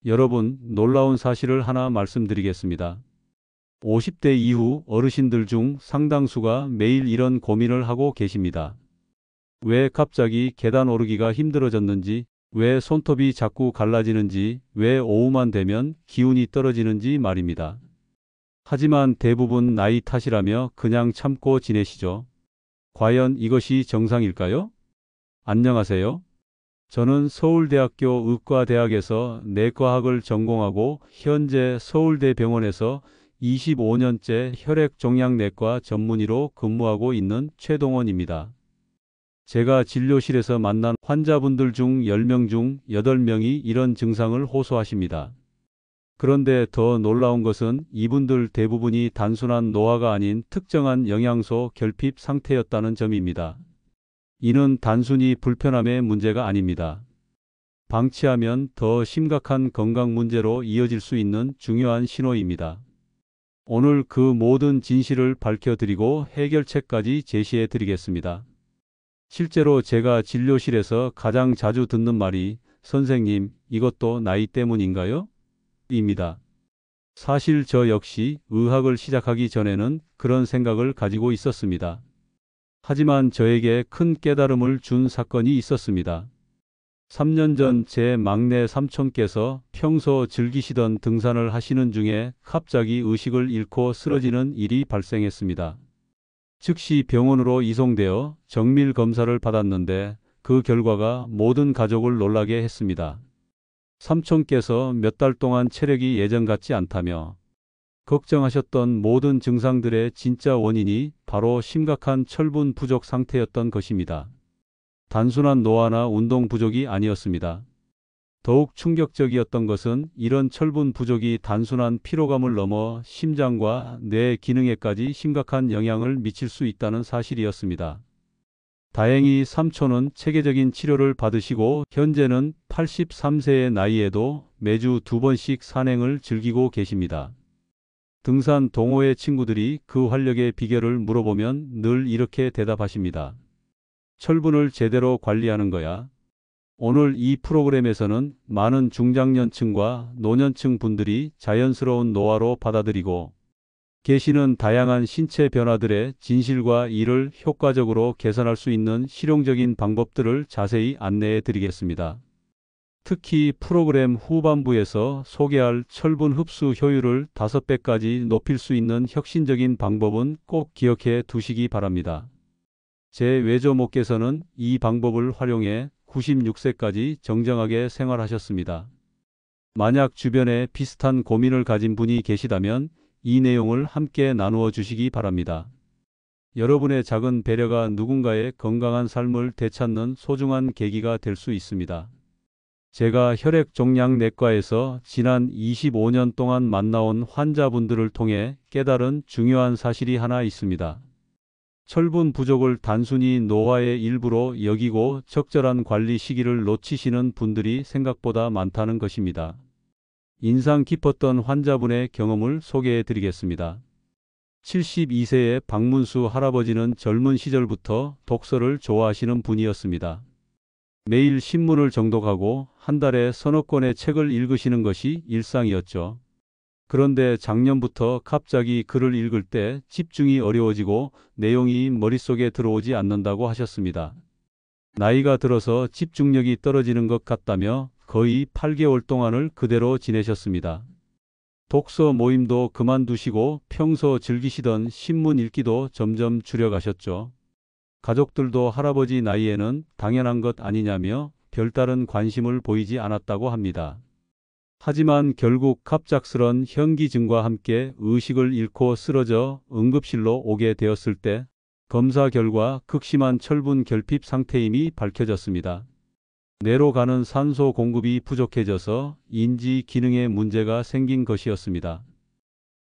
여러분, 놀라운 사실을 하나 말씀드리겠습니다. 50대 이후 어르신들 중 상당수가 매일 이런 고민을 하고 계십니다. 왜 갑자기 계단 오르기가 힘들어졌는지, 왜 손톱이 자꾸 갈라지는지, 왜 오후만 되면 기운이 떨어지는지 말입니다. 하지만 대부분 나이 탓이라며 그냥 참고 지내시죠. 과연 이것이 정상일까요? 안녕하세요. 저는 서울대학교 의과대학에서 내과학을 전공하고 현재 서울대병원에서 25년째 혈액종양내과 전문의로 근무하고 있는 최동원입니다. 제가 진료실에서 만난 환자분들 중 10명 중 8명이 이런 증상을 호소하십니다. 그런데 더 놀라운 것은 이분들 대부분이 단순한 노화가 아닌 특정한 영양소 결핍 상태였다는 점입니다. 이는 단순히 불편함의 문제가 아닙니다. 방치하면 더 심각한 건강 문제로 이어질 수 있는 중요한 신호입니다. 오늘 그 모든 진실을 밝혀드리고 해결책까지 제시해 드리겠습니다. 실제로 제가 진료실에서 가장 자주 듣는 말이 "선생님, 이것도 나이 때문인가요?" 입니다. 사실 저 역시 의학을 시작하기 전에는 그런 생각을 가지고 있었습니다. 하지만 저에게 큰 깨달음을 준 사건이 있었습니다. 3년 전 제 막내 삼촌께서 평소 즐기시던 등산을 하시는 중에 갑자기 의식을 잃고 쓰러지는 일이 발생했습니다. 즉시 병원으로 이송되어 정밀 검사를 받았는데 그 결과가 모든 가족을 놀라게 했습니다. 삼촌께서 몇 달 동안 체력이 예전 같지 않다며 걱정하셨던 모든 증상들의 진짜 원인이 바로 심각한 철분 부족 상태였던 것입니다. 단순한 노화나 운동 부족이 아니었습니다. 더욱 충격적이었던 것은 이런 철분 부족이 단순한 피로감을 넘어 심장과 뇌 기능에까지 심각한 영향을 미칠 수 있다는 사실이었습니다. 다행히 삼촌은 체계적인 치료를 받으시고 현재는 83세의 나이에도 매주 2번씩 산행을 즐기고 계십니다. 등산 동호회 친구들이 그 활력의 비결을 물어보면 늘 이렇게 대답하십니다. 철분을 제대로 관리하는 거야. 오늘 이 프로그램에서는 많은 중장년층과 노년층 분들이 자연스러운 노화로 받아들이고 계시는 다양한 신체 변화들의 진실과 이를 효과적으로 개선할 수 있는 실용적인 방법들을 자세히 안내해 드리겠습니다. 특히 프로그램 후반부에서 소개할 철분 흡수 효율을 5배까지 높일 수 있는 혁신적인 방법은 꼭 기억해 두시기 바랍니다. 제 외조모께서는 이 방법을 활용해 96세까지 정정하게 생활하셨습니다. 만약 주변에 비슷한 고민을 가진 분이 계시다면 이 내용을 함께 나누어 주시기 바랍니다. 여러분의 작은 배려가 누군가의 건강한 삶을 되찾는 소중한 계기가 될 수 있습니다. 제가 혈액종양내과에서 지난 25년 동안 만나온 환자분들을 통해 깨달은 중요한 사실이 하나 있습니다. 철분 부족을 단순히 노화의 일부로 여기고 적절한 관리 시기를 놓치시는 분들이 생각보다 많다는 것입니다. 인상 깊었던 환자분의 경험을 소개해 드리겠습니다. 72세의 박문수 할아버지는 젊은 시절부터 독서를 좋아하시는 분이었습니다. 매일 신문을 정독하고 한 달에 서너 권의 책을 읽으시는 것이 일상이었죠. 그런데 작년부터 갑자기 글을 읽을 때 집중이 어려워지고 내용이 머릿속에 들어오지 않는다고 하셨습니다. 나이가 들어서 집중력이 떨어지는 것 같다며 거의 8개월 동안을 그대로 지내셨습니다. 독서 모임도 그만두시고 평소 즐기시던 신문 읽기도 점점 줄여가셨죠. 가족들도 할아버지 나이에는 당연한 것 아니냐며 별다른 관심을 보이지 않았다고 합니다. 하지만 결국 갑작스런 현기증과 함께 의식을 잃고 쓰러져 응급실로 오게 되었을 때 검사 결과 극심한 철분 결핍 상태임이 밝혀졌습니다. 뇌로 가는 산소 공급이 부족해져서 인지 기능에 문제가 생긴 것이었습니다.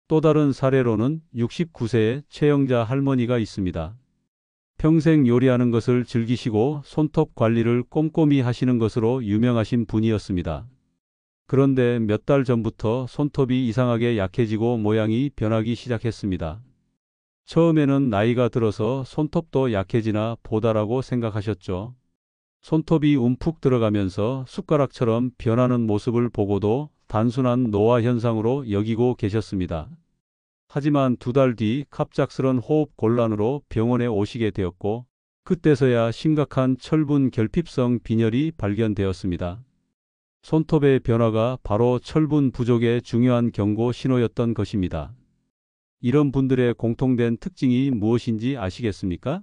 또 다른 사례로는 69세의 최영자 할머니가 있습니다. 평생 요리하는 것을 즐기시고 손톱 관리를 꼼꼼히 하시는 것으로 유명하신 분이었습니다. 그런데 몇 달 전부터 손톱이 이상하게 약해지고 모양이 변하기 시작했습니다. 처음에는 나이가 들어서 손톱도 약해지나 보다라고 생각하셨죠. 손톱이 움푹 들어가면서 숟가락처럼 변하는 모습을 보고도 단순한 노화 현상으로 여기고 계셨습니다. 하지만 2달 뒤 갑작스런 호흡 곤란으로 병원에 오시게 되었고 그때서야 심각한 철분 결핍성 빈혈이 발견되었습니다. 손톱의 변화가 바로 철분 부족의 중요한 경고 신호였던 것입니다. 이런 분들의 공통된 특징이 무엇인지 아시겠습니까?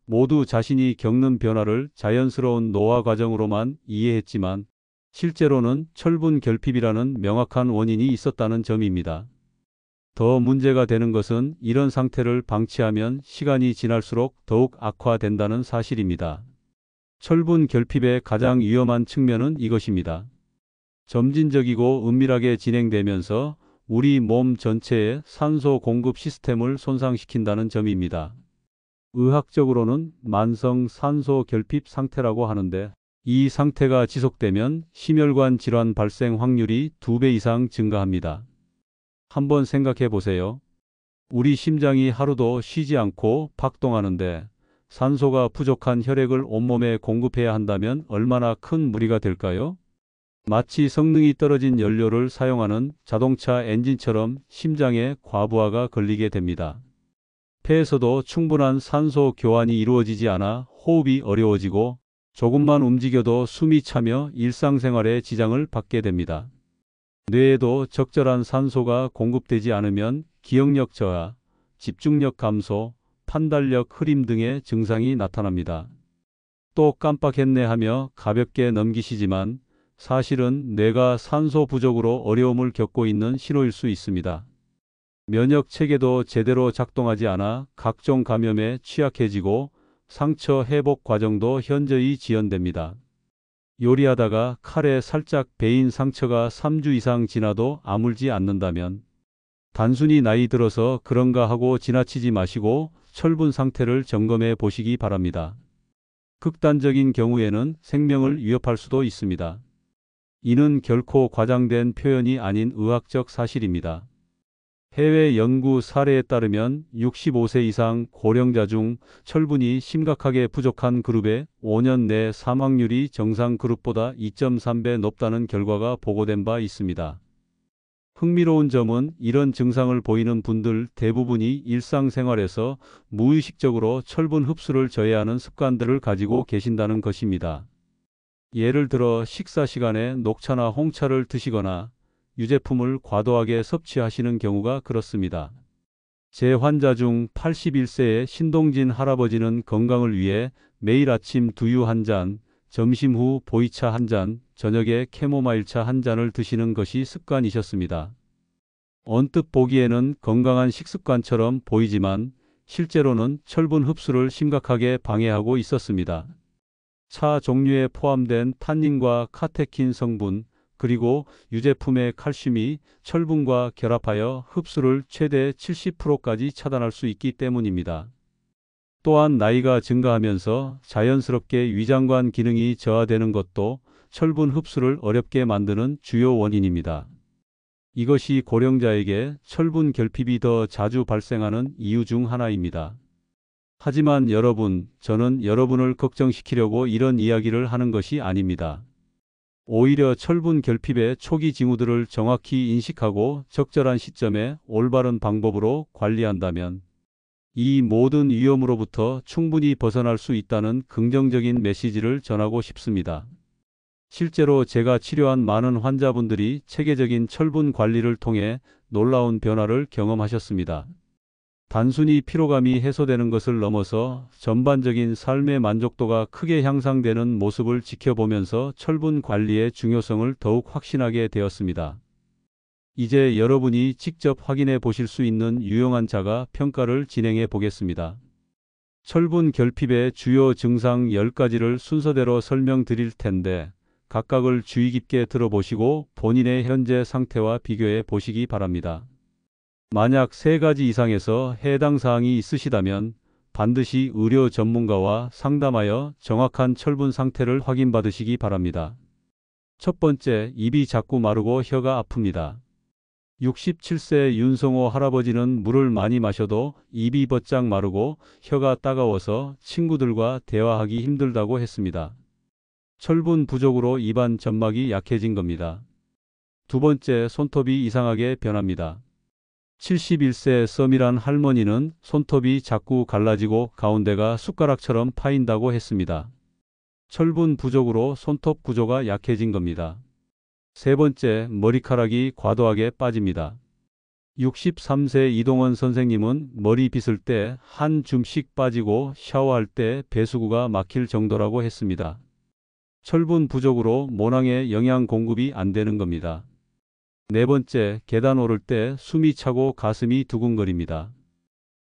모두 자신이 겪는 변화를 자연스러운 노화 과정으로만 이해했지만 실제로는 철분 결핍이라는 명확한 원인이 있었다는 점입니다. 더 문제가 되는 것은 이런 상태를 방치하면 시간이 지날수록 더욱 악화된다는 사실입니다. 철분 결핍의 가장 위험한 측면은 이것입니다. 점진적이고 은밀하게 진행되면서 우리 몸 전체의 산소 공급 시스템을 손상시킨다는 점입니다. 의학적으로는 만성 산소 결핍 상태라고 하는데 이 상태가 지속되면 심혈관 질환 발생 확률이 2배 이상 증가합니다. 한번 생각해 보세요. 우리 심장이 하루도 쉬지 않고 박동하는데 산소가 부족한 혈액을 온몸에 공급해야 한다면 얼마나 큰 무리가 될까요? 마치 성능이 떨어진 연료를 사용하는 자동차 엔진처럼 심장에 과부하가 걸리게 됩니다. 폐에서도 충분한 산소 교환이 이루어지지 않아 호흡이 어려워지고 조금만 움직여도 숨이 차며 일상생활에 지장을 받게 됩니다. 뇌에도 적절한 산소가 공급되지 않으면 기억력 저하, 집중력 감소, 판단력 흐림 등의 증상이 나타납니다. 또 깜빡했네 하며 가볍게 넘기시지만 사실은 뇌가 산소 부족으로 어려움을 겪고 있는 신호일 수 있습니다. 면역 체계도 제대로 작동하지 않아 각종 감염에 취약해지고 상처 회복 과정도 현저히 지연됩니다. 요리하다가 칼에 살짝 베인 상처가 3주 이상 지나도 아물지 않는다면 단순히 나이 들어서 그런가 하고 지나치지 마시고 철분 상태를 점검해 보시기 바랍니다. 극단적인 경우에는 생명을 위협할 수도 있습니다. 이는 결코 과장된 표현이 아닌 의학적 사실입니다. 해외 연구 사례에 따르면 65세 이상 고령자 중 철분이 심각하게 부족한 그룹의 5년 내 사망률이 정상 그룹보다 2.3배 높다는 결과가 보고된 바 있습니다. 흥미로운 점은 이런 증상을 보이는 분들 대부분이 일상생활에서 무의식적으로 철분 흡수를 저해하는 습관들을 가지고 계신다는 것입니다. 예를 들어 식사 시간에 녹차나 홍차를 드시거나 유제품을 과도하게 섭취하시는 경우가 그렇습니다. 제 환자 중 81세의 신동진 할아버지는 건강을 위해 매일 아침 두유 한 잔, 점심 후 보이차 한 잔, 저녁에 캐모마일차 한 잔을 드시는 것이 습관이셨습니다. 언뜻 보기에는 건강한 식습관처럼 보이지만 실제로는 철분 흡수를 심각하게 방해하고 있었습니다. 차 종류에 포함된 탄닌과 카테킨 성분, 그리고 유제품의 칼슘이 철분과 결합하여 흡수를 최대 70%까지 차단할 수 있기 때문입니다. 또한 나이가 증가하면서 자연스럽게 위장관 기능이 저하되는 것도 철분 흡수를 어렵게 만드는 주요 원인입니다. 이것이 고령자에게 철분 결핍이 더 자주 발생하는 이유 중 하나입니다. 하지만 여러분, 저는 여러분을 걱정시키려고 이런 이야기를 하는 것이 아닙니다. 오히려 철분 결핍의 초기 징후들을 정확히 인식하고 적절한 시점에 올바른 방법으로 관리한다면 이 모든 위험으로부터 충분히 벗어날 수 있다는 긍정적인 메시지를 전하고 싶습니다. 실제로 제가 치료한 많은 환자분들이 체계적인 철분 관리를 통해 놀라운 변화를 경험하셨습니다. 단순히 피로감이 해소되는 것을 넘어서 전반적인 삶의 만족도가 크게 향상되는 모습을 지켜보면서 철분 관리의 중요성을 더욱 확신하게 되었습니다. 이제 여러분이 직접 확인해 보실 수 있는 유용한 자가 평가를 진행해 보겠습니다. 철분 결핍의 주요 증상 10가지를 순서대로 설명드릴 텐데 각각을 주의 깊게 들어보시고 본인의 현재 상태와 비교해 보시기 바랍니다. 만약 3가지 이상에서 해당 사항이 있으시다면 반드시 의료 전문가와 상담하여 정확한 철분 상태를 확인받으시기 바랍니다. 첫 번째, 입이 자꾸 마르고 혀가 아픕니다. 67세 윤성호 할아버지는 물을 많이 마셔도 입이 버짝 마르고 혀가 따가워서 친구들과 대화하기 힘들다고 했습니다. 철분 부족으로 입안 점막이 약해진 겁니다. 두 번째, 손톱이 이상하게 변합니다. 71세 썸이란 할머니는 손톱이 자꾸 갈라지고 가운데가 숟가락처럼 파인다고 했습니다. 철분 부족으로 손톱 구조가 약해진 겁니다. 세 번째, 머리카락이 과도하게 빠집니다. 63세 이동원 선생님은 머리 빗을 때 한 줌씩 빠지고 샤워할 때 배수구가 막힐 정도라고 했습니다. 철분 부족으로 모낭에 영양 공급이 안 되는 겁니다. 네 번째, 계단 오를 때 숨이 차고 가슴이 두근거립니다.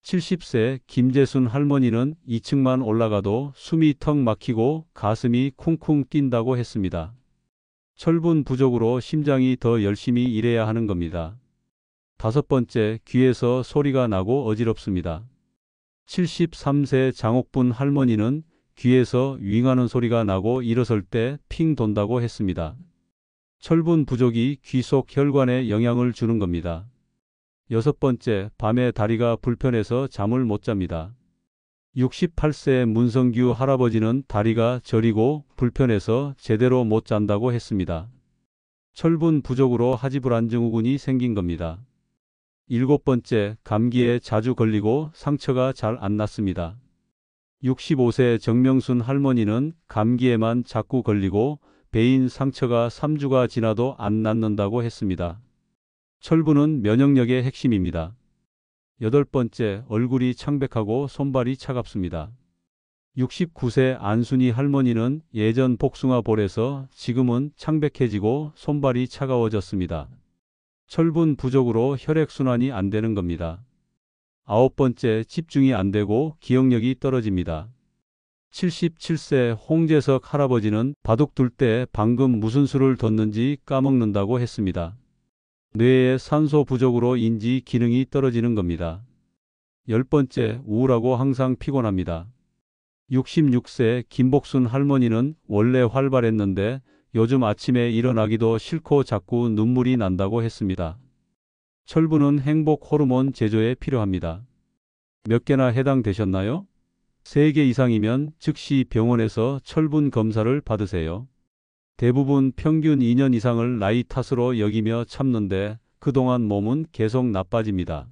70세 김재순 할머니는 2층만 올라가도 숨이 턱 막히고 가슴이 쿵쿵 뛴다고 했습니다. 철분 부족으로 심장이 더 열심히 일해야 하는 겁니다. 다섯 번째, 귀에서 소리가 나고 어지럽습니다. 73세 장옥분 할머니는 귀에서 윙하는 소리가 나고 일어설 때 핑 돈다고 했습니다. 철분 부족이 귀 속 혈관에 영향을 주는 겁니다. 여섯 번째, 밤에 다리가 불편해서 잠을 못 잡니다. 68세 문성규 할아버지는 다리가 저리고 불편해서 제대로 못 잔다고 했습니다. 철분 부족으로 하지불안 증후군이 생긴 겁니다. 일곱 번째, 감기에 자주 걸리고 상처가 잘 안 낫습니다. 65세 정명순 할머니는 감기에만 자꾸 걸리고 배인 상처가 3주가 지나도 안 낫는다고 했습니다. 철분은 면역력의 핵심입니다. 여덟 번째, 얼굴이 창백하고 손발이 차갑습니다. 69세 안순희 할머니는 예전 복숭아 볼에서 지금은 창백해지고 손발이 차가워졌습니다. 철분 부족으로 혈액순환이 안 되는 겁니다. 아홉 번째, 집중이 안 되고 기억력이 떨어집니다. 77세 홍재석 할아버지는 바둑 둘 때 방금 무슨 수를 뒀는지 까먹는다고 했습니다. 뇌의 산소 부족으로 인지 기능이 떨어지는 겁니다. 열 번째, 우울하고 항상 피곤합니다. 66세 김복순 할머니는 원래 활발했는데 요즘 아침에 일어나기도 싫고 자꾸 눈물이 난다고 했습니다. 철분은 행복 호르몬 제조에 필요합니다. 몇 개나 해당되셨나요? 3개 이상이면 즉시 병원에서 철분 검사를 받으세요. 대부분 평균 2년 이상을 나이 탓으로 여기며 참는데 그동안 몸은 계속 나빠집니다.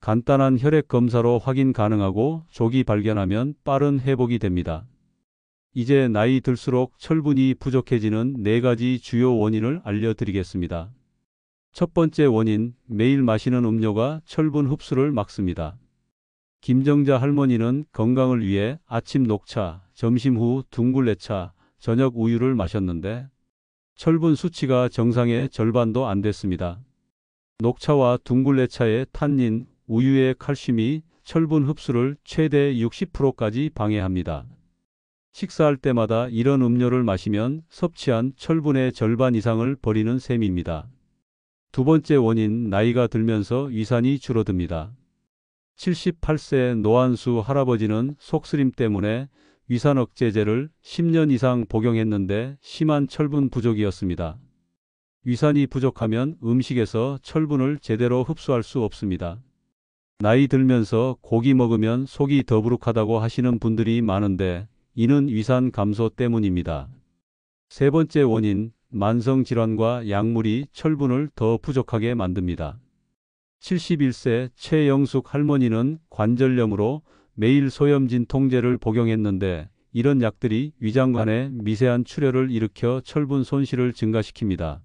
간단한 혈액 검사로 확인 가능하고 조기 발견하면 빠른 회복이 됩니다. 이제 나이 들수록 철분이 부족해지는 4가지 주요 원인을 알려드리겠습니다. 첫 번째 원인, 매일 마시는 음료가 철분 흡수를 막습니다. 김정자 할머니는 건강을 위해 아침 녹차, 점심 후 둥글레차, 저녁 우유를 마셨는데 철분 수치가 정상의 절반도 안 됐습니다. 녹차와 둥글레차의 탄닌, 우유의 칼슘이 철분 흡수를 최대 60%까지 방해합니다. 식사할 때마다 이런 음료를 마시면 섭취한 철분의 절반 이상을 버리는 셈입니다. 두 번째 원인, 나이가 들면서 위산이 줄어듭니다. 78세 노한수 할아버지는 속쓰림 때문에 위산 억제제를 10년 이상 복용했는데 심한 철분 부족이었습니다. 위산이 부족하면 음식에서 철분을 제대로 흡수할 수 없습니다. 나이 들면서 고기 먹으면 속이 더부룩하다고 하시는 분들이 많은데 이는 위산 감소 때문입니다. 세 번째 원인, 만성질환과 약물이 철분을 더 부족하게 만듭니다. 71세 최영숙 할머니는 관절염으로 매일 소염진 통제를 복용했는데 이런 약들이 위장관에 미세한 출혈을 일으켜 철분 손실을 증가시킵니다.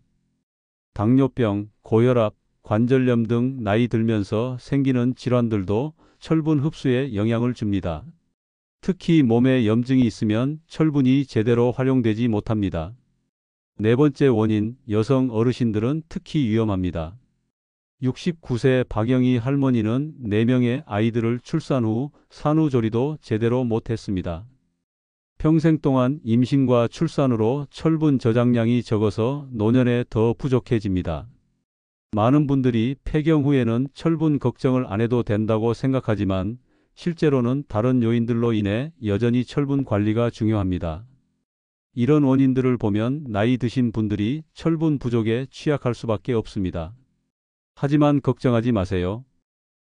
당뇨병, 고혈압, 관절염 등 나이 들면서 생기는 질환들도 철분 흡수에 영향을 줍니다. 특히 몸에 염증이 있으면 철분이 제대로 활용되지 못합니다. 네 번째 원인, 여성 어르신들은 특히 위험합니다. 69세 박영희 할머니는 4명의 아이들을 출산 후 산후조리도 제대로 못했습니다. 평생 동안 임신과 출산으로 철분 저장량이 적어서 노년에 더 부족해집니다. 많은 분들이 폐경 후에는 철분 걱정을 안 해도 된다고 생각하지만 실제로는 다른 요인들로 인해 여전히 철분 관리가 중요합니다. 이런 원인들을 보면 나이 드신 분들이 철분 부족에 취약할 수밖에 없습니다. 하지만 걱정하지 마세요.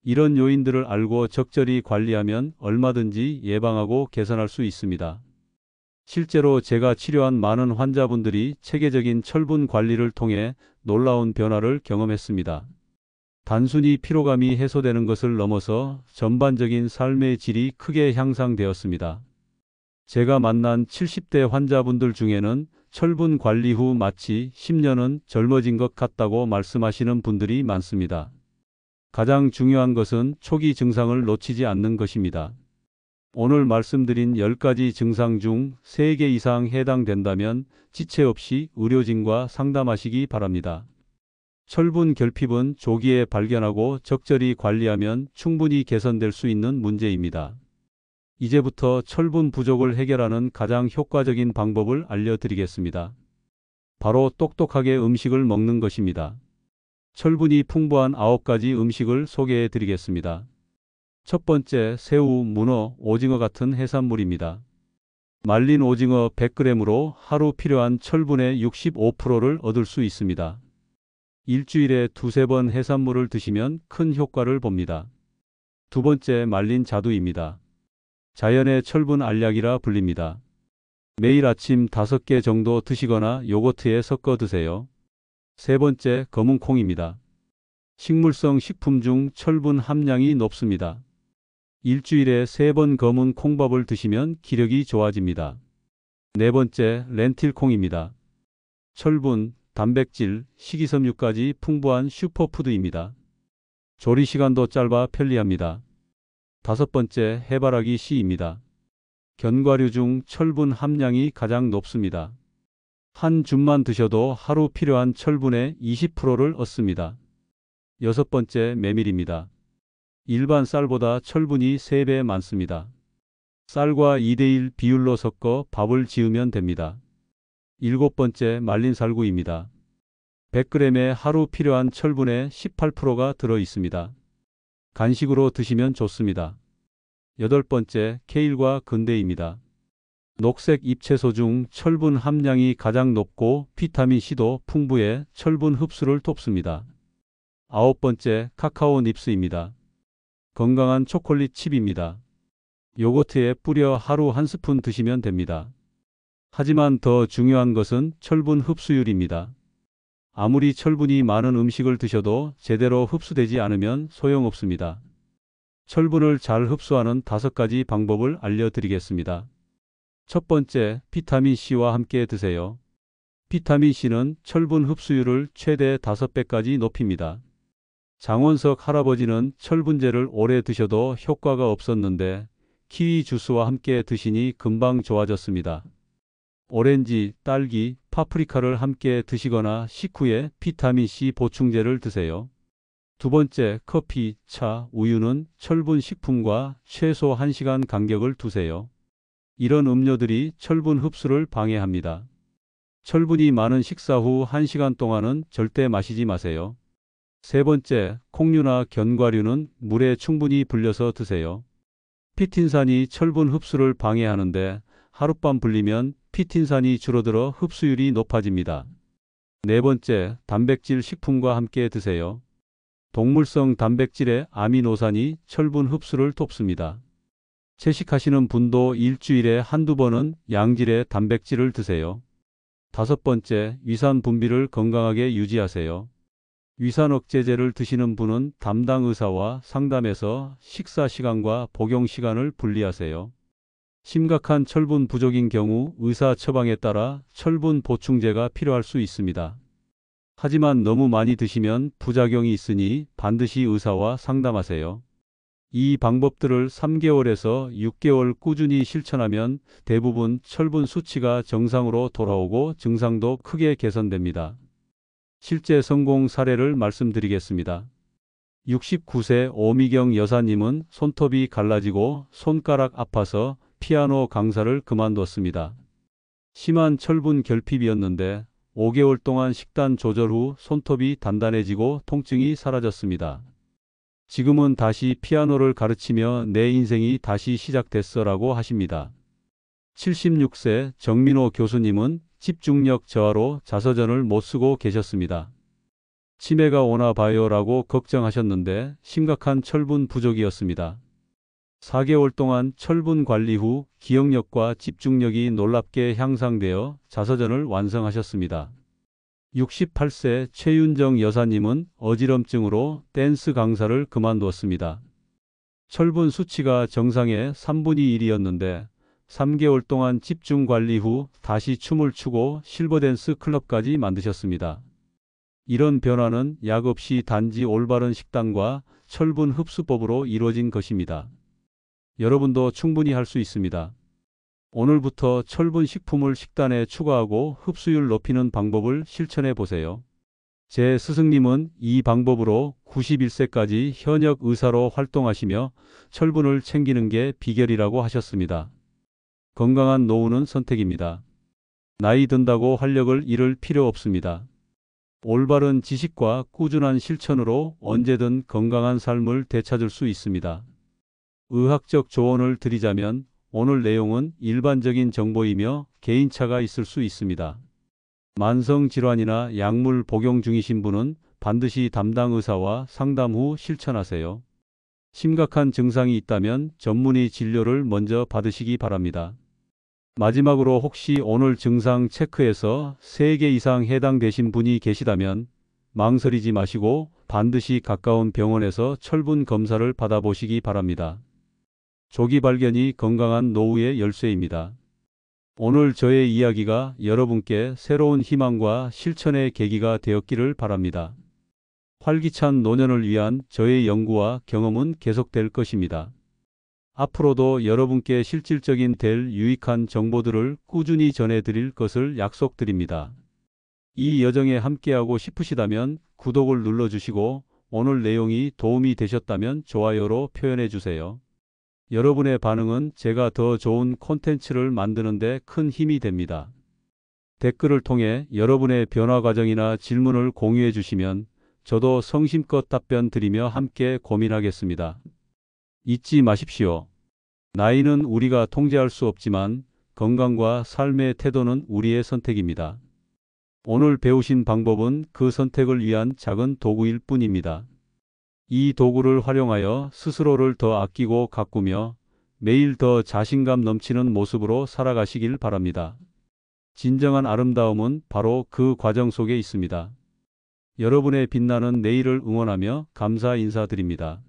이런 요인들을 알고 적절히 관리하면 얼마든지 예방하고 개선할 수 있습니다. 실제로 제가 치료한 많은 환자분들이 체계적인 철분 관리를 통해 놀라운 변화를 경험했습니다. 단순히 피로감이 해소되는 것을 넘어서 전반적인 삶의 질이 크게 향상되었습니다. 제가 만난 70대 환자분들 중에는 철분 관리 후 마치 10년은 젊어진 것 같다고 말씀하시는 분들이 많습니다. 가장 중요한 것은 초기 증상을 놓치지 않는 것입니다. 오늘 말씀드린 10가지 증상 중 3개 이상 해당된다면 지체 없이 의료진과 상담하시기 바랍니다. 철분 결핍은 조기에 발견하고 적절히 관리하면 충분히 개선될 수 있는 문제입니다. 이제부터 철분 부족을 해결하는 가장 효과적인 방법을 알려드리겠습니다. 바로 똑똑하게 음식을 먹는 것입니다. 철분이 풍부한 9가지 음식을 소개해 드리겠습니다. 첫 번째, 새우, 문어, 오징어 같은 해산물입니다. 말린 오징어 100g으로 하루 필요한 철분의 65%를 얻을 수 있습니다. 일주일에 2~3번 해산물을 드시면 큰 효과를 봅니다. 두 번째, 말린 자두입니다. 자연의 철분 알약이라 불립니다. 매일 아침 5개 정도 드시거나 요거트에 섞어 드세요. 세 번째, 검은 콩입니다. 식물성 식품 중 철분 함량이 높습니다. 일주일에 3번 검은 콩밥을 드시면 기력이 좋아집니다. 네 번째, 렌틸콩입니다. 철분, 단백질, 식이섬유까지 풍부한 슈퍼푸드입니다. 조리 시간도 짧아 편리합니다. 다섯 번째, 해바라기 씨입니다. 견과류 중 철분 함량이 가장 높습니다. 한 줌만 드셔도 하루 필요한 철분의 20%를 얻습니다. 여섯 번째, 메밀입니다. 일반 쌀보다 철분이 3배 많습니다. 쌀과 2:1 비율로 섞어 밥을 지으면 됩니다. 일곱 번째, 말린 살구입니다. 100g에 하루 필요한 철분의 18%가 들어 있습니다. 간식으로 드시면 좋습니다. 여덟 번째, 케일과 근대입니다. 녹색 잎채소 중 철분 함량이 가장 높고 비타민C도 풍부해 철분 흡수를 돕습니다. 아홉 번째, 카카오 닙스입니다. 건강한 초콜릿 칩입니다. 요거트에 뿌려 하루 한 스푼 드시면 됩니다. 하지만 더 중요한 것은 철분 흡수율입니다. 아무리 철분이 많은 음식을 드셔도 제대로 흡수되지 않으면 소용없습니다. 철분을 잘 흡수하는 5가지 방법을 알려드리겠습니다. 첫 번째, 비타민C와 함께 드세요. 비타민C는 철분 흡수율을 최대 5배까지 높입니다. 장원석 할아버지는 철분제를 오래 드셔도 효과가 없었는데 키위 주스와 함께 드시니 금방 좋아졌습니다. 오렌지, 딸기, 파프리카를 함께 드시거나 식후에 비타민C 보충제를 드세요. 두 번째, 커피, 차, 우유는 철분 식품과 최소 1시간 간격을 두세요. 이런 음료들이 철분 흡수를 방해합니다. 철분이 많은 식사 후 1시간 동안은 절대 마시지 마세요. 세 번째, 콩류나 견과류는 물에 충분히 불려서 드세요. 피틴산이 철분 흡수를 방해하는데 하룻밤 불리면 피틴산이 줄어들어 흡수율이 높아집니다. 네 번째, 단백질 식품과 함께 드세요. 동물성 단백질의 아미노산이 철분 흡수를 돕습니다. 채식하시는 분도 일주일에 한두 번은 양질의 단백질을 드세요. 다섯 번째, 위산 분비를 건강하게 유지하세요. 위산 억제제를 드시는 분은 담당 의사와 상담해서 식사 시간과 복용 시간을 분리하세요. 심각한 철분 부족인 경우 의사 처방에 따라 철분 보충제가 필요할 수 있습니다. 하지만 너무 많이 드시면 부작용이 있으니 반드시 의사와 상담하세요. 이 방법들을 3개월에서 6개월 꾸준히 실천하면 대부분 철분 수치가 정상으로 돌아오고 증상도 크게 개선됩니다. 실제 성공 사례를 말씀드리겠습니다. 69세 오미경 여사님은 손톱이 갈라지고 손가락 아파서 피아노 강사를 그만뒀습니다. 심한 철분 결핍이었는데 5개월 동안 식단 조절 후 손톱이 단단해지고 통증이 사라졌습니다. 지금은 다시 피아노를 가르치며 내 인생이 다시 시작됐어라고 하십니다. 76세 정민호 교수님은 집중력 저하로 자서전을 못 쓰고 계셨습니다. 치매가 오나 봐요라고 걱정하셨는데 심각한 철분 부족이었습니다. 4개월 동안 철분 관리 후 기억력과 집중력이 놀랍게 향상되어 자서전을 완성하셨습니다. 68세 최윤정 여사님은 어지럼증으로 댄스 강사를 그만두었습니다. 철분 수치가 정상의 3분의 1이었는데 3개월 동안 집중 관리 후 다시 춤을 추고 실버댄스 클럽까지 만드셨습니다. 이런 변화는 약 없이 단지 올바른 식단과 철분 흡수법으로 이루어진 것입니다. 여러분도 충분히 할 수 있습니다. 오늘부터 철분 식품을 식단에 추가하고 흡수율 높이는 방법을 실천해 보세요. 제 스승님은 이 방법으로 91세까지 현역 의사로 활동하시며 철분을 챙기는 게 비결이라고 하셨습니다. 건강한 노후는 선택입니다. 나이 든다고 활력을 잃을 필요 없습니다. 올바른 지식과 꾸준한 실천으로 언제든 건강한 삶을 되찾을 수 있습니다. 의학적 조언을 드리자면 오늘 내용은 일반적인 정보이며 개인차가 있을 수 있습니다. 만성질환이나 약물 복용 중이신 분은 반드시 담당 의사와 상담 후 실천하세요. 심각한 증상이 있다면 전문의 진료를 먼저 받으시기 바랍니다. 마지막으로 혹시 오늘 증상 체크에서 3개 이상 해당되신 분이 계시다면 망설이지 마시고 반드시 가까운 병원에서 철분 검사를 받아보시기 바랍니다. 조기 발견이 건강한 노후의 열쇠입니다. 오늘 저의 이야기가 여러분께 새로운 희망과 실천의 계기가 되었기를 바랍니다. 활기찬 노년을 위한 저의 연구와 경험은 계속될 것입니다. 앞으로도 여러분께 실질적인 될 유익한 정보들을 꾸준히 전해드릴 것을 약속드립니다. 이 여정에 함께하고 싶으시다면 구독을 눌러주시고 오늘 내용이 도움이 되셨다면 좋아요로 표현해주세요. 여러분의 반응은 제가 더 좋은 콘텐츠를 만드는 데 큰 힘이 됩니다. 댓글을 통해 여러분의 변화 과정이나 질문을 공유해 주시면 저도 성심껏 답변 드리며 함께 고민하겠습니다. 잊지 마십시오. 나이는 우리가 통제할 수 없지만 건강과 삶의 태도는 우리의 선택입니다. 오늘 배우신 방법은 그 선택을 위한 작은 도구일 뿐입니다. 이 도구를 활용하여 스스로를 더 아끼고 가꾸며 매일 더 자신감 넘치는 모습으로 살아가시길 바랍니다. 진정한 아름다움은 바로 그 과정 속에 있습니다. 여러분의 빛나는 내일을 응원하며 감사 인사드립니다.